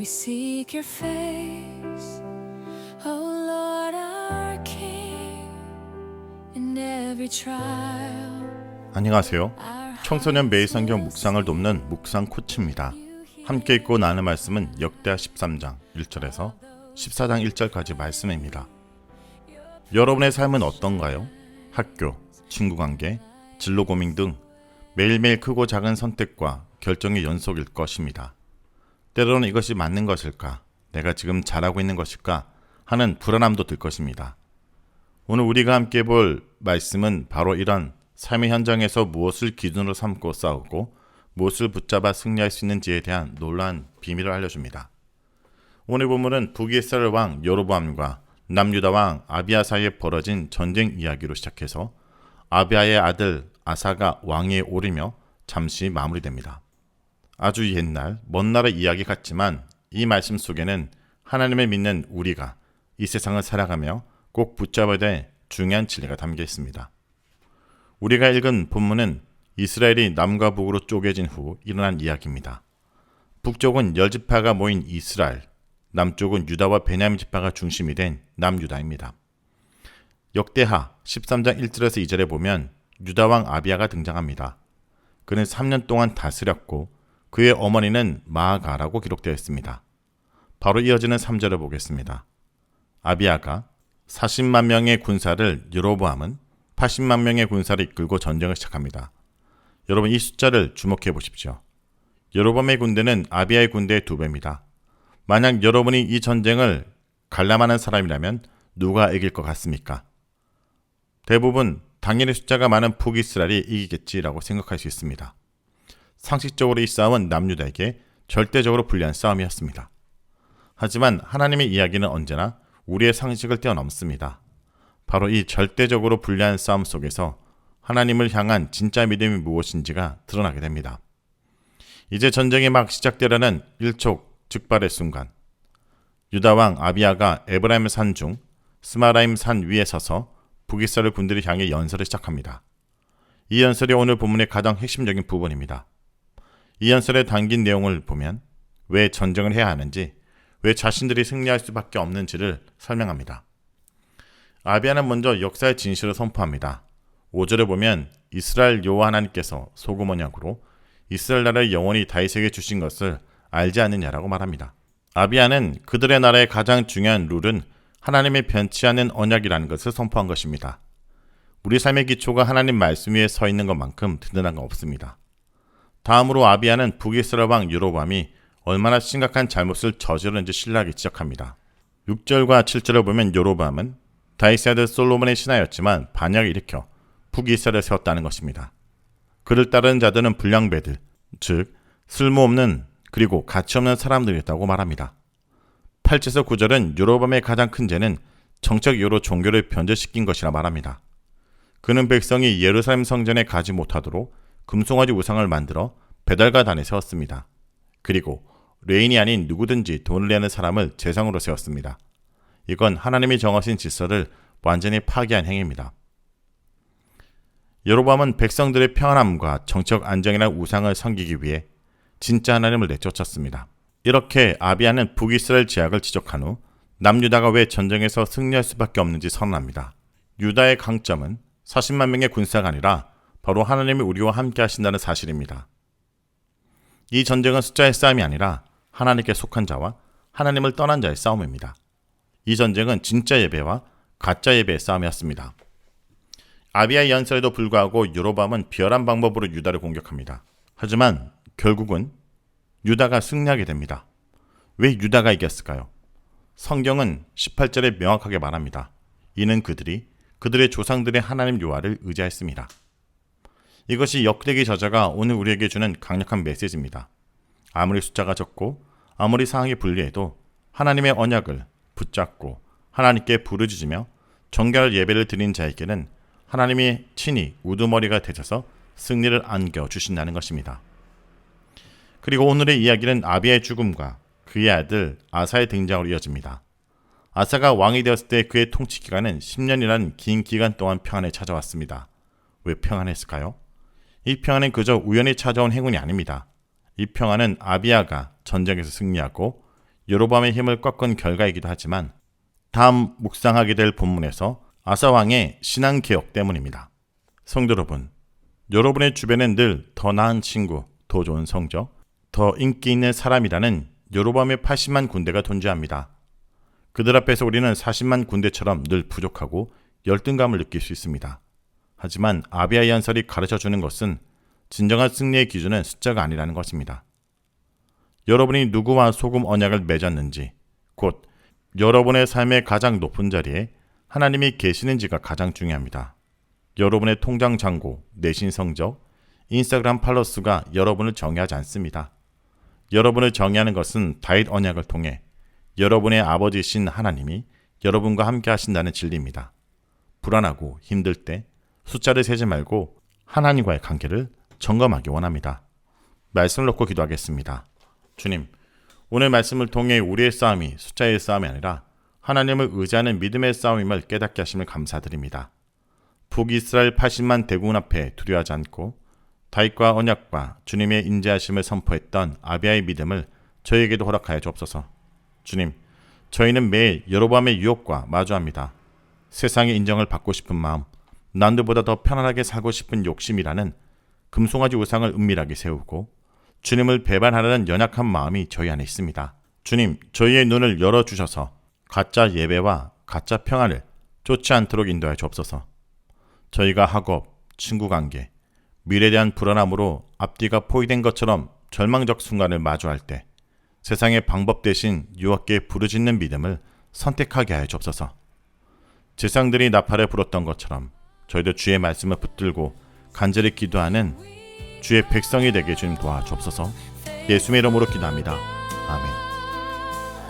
We seek your face, O Lord our King. In every trial, 안녕하세요. 청소년 매일 성경 묵상을 돕는 묵상 코치입니다. 함께 읽고 나눈 말씀은 역대하 13장 1절에서 14장 1절까지 말씀입니다. 여러분의 삶은 어떤가요? 학교, 친구관계, 진로 고민 등 매일매일 크고 작은 선택과 결정의 연속일 것입니다. 때로는 이것이 맞는 것일까? 내가 지금 잘하고 있는 것일까? 하는 불안함도 들 것입니다. 오늘 우리가 함께 볼 말씀은 바로 이런 삶의 현장에서 무엇을 기준으로 삼고 싸우고 무엇을 붙잡아 승리할 수 있는지에 대한 놀라운 비밀을 알려줍니다. 오늘 본문은 북이스라엘 왕 여로보암과 남유다 왕 아비야 사이에 벌어진 전쟁 이야기로 시작해서 아비야의 아들 아사가 왕위에 오르며 잠시 마무리됩니다. 아주 옛날 먼 나라 이야기 같지만 이 말씀 속에는 하나님을 믿는 우리가 이 세상을 살아가며 꼭 붙잡아야 될 중요한 진리가 담겨 있습니다. 우리가 읽은 본문은 이스라엘이 남과 북으로 쪼개진 후 일어난 이야기입니다. 북쪽은 10지파가 모인 이스라엘, 남쪽은 유다와 베냐민 지파가 중심이 된 남유다입니다. 역대하 13장 1절에서 2절에 보면 유다왕 아비야가 등장합니다. 그는 3년 동안 다스렸고 그의 어머니는 마아가라고 기록되어 있습니다. 바로 이어지는 3절을 보겠습니다. 아비야가 40만 명의 군사를, 여로보암은 80만 명의 군사를 이끌고 전쟁을 시작합니다. 여러분 이 숫자를 주목해 보십시오. 여로보암의 군대는 아비야의 군대의 2배입니다. 만약 여러분이 이 전쟁을 관람하는 사람이라면 누가 이길 것 같습니까? 대부분 당연히 숫자가 많은 북이스라엘이 이기겠지라고 생각할 수 있습니다. 상식적으로 이 싸움은 남유다에게 절대적으로 불리한 싸움이었습니다. 하지만 하나님의 이야기는 언제나 우리의 상식을 뛰어넘습니다. 바로 이 절대적으로 불리한 싸움 속에서 하나님을 향한 진짜 믿음이 무엇인지가 드러나게 됩니다. 이제 전쟁이 막 시작되려는 일촉즉발의 순간, 유다왕 아비야가 에브라임 산 중 스마라임 산 위에 서서 북이스라엘 군대를 향해 연설을 시작합니다. 이 연설이 오늘 본문의 가장 핵심적인 부분입니다. 이 연설에 담긴 내용을 보면 왜 전쟁을 해야 하는지, 왜 자신들이 승리할 수밖에 없는지를 설명합니다. 아비야는 먼저 역사의 진실을 선포합니다. 5절에 보면 이스라엘 여호와 하나님께서 소금 언약으로 이스라엘 나라를 영원히 다윗에게 주신 것을 알지 않느냐라고 말합니다. 아비야는 그들의 나라의 가장 중요한 룰은 하나님의 변치 않는 언약이라는 것을 선포한 것입니다. 우리 삶의 기초가 하나님 말씀 위에 서 있는 것만큼 든든한 건 없습니다. 다음으로 아비야는 북이스라엘 왕 여로보암이 얼마나 심각한 잘못을 저지르는지 신랄하게 지적합니다. 6절과 7절을 보면 여로보암은 다윗의 아들 솔로몬의 신하였지만 반역을 일으켜 북이스라엘을 세웠다는 것입니다. 그를 따르는 자들은 불량배들, 즉 쓸모없는 그리고 가치없는 사람들이었다고 말합니다. 8절에서 9절은 여로보암의 가장 큰 죄는 정책 이유로 종교를 변절시킨 것이라 말합니다. 그는 백성이 예루살렘 성전에 가지 못하도록 금송아지 우상을 만들어 배달가단에 세웠습니다. 그리고 레인이 아닌 누구든지 돈을 내는 사람을 제상으로 세웠습니다. 이건 하나님이 정하신 질서를 완전히 파괴한 행위입니다. 여로보암은 백성들의 평안함과 정책 안정이라는 우상을 섬기기 위해 진짜 하나님을 내쫓았습니다. 이렇게 아비야는 북이스라엘 제약을 지적한 후 남유다가 왜 전쟁에서 승리할 수밖에 없는지 선언합니다. 유다의 강점은 40만 명의 군사가 아니라 바로 하나님이 우리와 함께 하신다는 사실입니다. 이 전쟁은 숫자의 싸움이 아니라 하나님께 속한 자와 하나님을 떠난 자의 싸움입니다. 이 전쟁은 진짜 예배와 가짜 예배의 싸움이었습니다. 아비야의 연설에도 불구하고 여로보암은 비열한 방법으로 유다를 공격합니다. 하지만 결국은 유다가 승리하게 됩니다. 왜 유다가 이겼을까요? 성경은 18절에 명확하게 말합니다. 이는 그들의 조상들의 하나님 여호와를 의지하였습니다. 이것이 역대기 저자가 오늘 우리에게 주는 강력한 메시지입니다. 아무리 숫자가 적고 아무리 상황이 불리해도 하나님의 언약을 붙잡고 하나님께 부르짖으며 정결한 예배를 드린 자에게는 하나님이 친히 우두머리가 되셔서 승리를 안겨주신다는 것입니다. 그리고 오늘의 이야기는 아비야의 죽음과 그의 아들 아사의 등장으로 이어집니다. 아사가 왕이 되었을 때 그의 통치 기간은 10년이라는 긴 기간 동안 평안에 찾아왔습니다. 왜 평안했을까요? 이 평안은 그저 우연히 찾아온 행운이 아닙니다. 이 평안은 아비야가 전쟁에서 승리하고 여로보암의 힘을 꺾은 결과이기도 하지만 다음 묵상하게 될 본문에서 아사 왕의 신앙 개혁 때문입니다. 성도 여러분, 여러분의 주변엔 늘 더 나은 친구, 더 좋은 성적, 더 인기 있는 사람이라는 여로보암의 80만 군대가 존재합니다. 그들 앞에서 우리는 40만 군대처럼 늘 부족하고 열등감을 느낄 수 있습니다. 하지만 아비야의 연설이 가르쳐주는 것은 진정한 승리의 기준은 숫자가 아니라는 것입니다. 여러분이 누구와 소금 언약을 맺었는지, 곧 여러분의 삶의 가장 높은 자리에 하나님이 계시는지가 가장 중요합니다. 여러분의 통장 잔고, 내신 성적, 인스타그램 팔로워 수가 여러분을 정의하지 않습니다. 여러분을 정의하는 것은 다윗 언약을 통해 여러분의 아버지이신 하나님이 여러분과 함께 하신다는 진리입니다. 불안하고 힘들 때 숫자를 세지 말고 하나님과의 관계를 점검하기 원합니다. 말씀을 놓고 기도하겠습니다. 주님, 오늘 말씀을 통해 우리의 싸움이 숫자의 싸움이 아니라 하나님을 의지하는 믿음의 싸움임을 깨닫게 하심을 감사드립니다. 북이스라엘 80만 대군 앞에 두려워하지 않고 다윗과 언약과 주님의 인자하심을 선포했던 아비야의 믿음을 저희에게도 허락하여 주옵소서. 주님, 저희는 매일 여로보암의 유혹과 마주합니다. 세상의 인정을 받고 싶은 마음, 남들보다 더 편안하게 살고 싶은 욕심이라는 금송아지 우상을 은밀하게 세우고 주님을 배반하려는 연약한 마음이 저희 안에 있습니다. 주님, 저희의 눈을 열어주셔서 가짜 예배와 가짜 평안을 쫓지 않도록 인도하여 주옵소서. 저희가 학업, 친구관계, 미래에 대한 불안함으로 앞뒤가 포위된 것처럼 절망적 순간을 마주할 때 세상의 방법 대신 유혹에 부르짖는 믿음을 선택하게 하여 주옵소서. 제사장들이 나팔을 불었던 것처럼 저희도 주의 말씀을 붙들고 간절히 기도하는 주의 백성이 되게 주님 도와주옵소서. 예수의 이름으로 기도합니다. 아멘.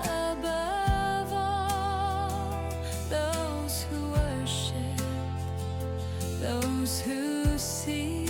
Above all, those who worship, those who see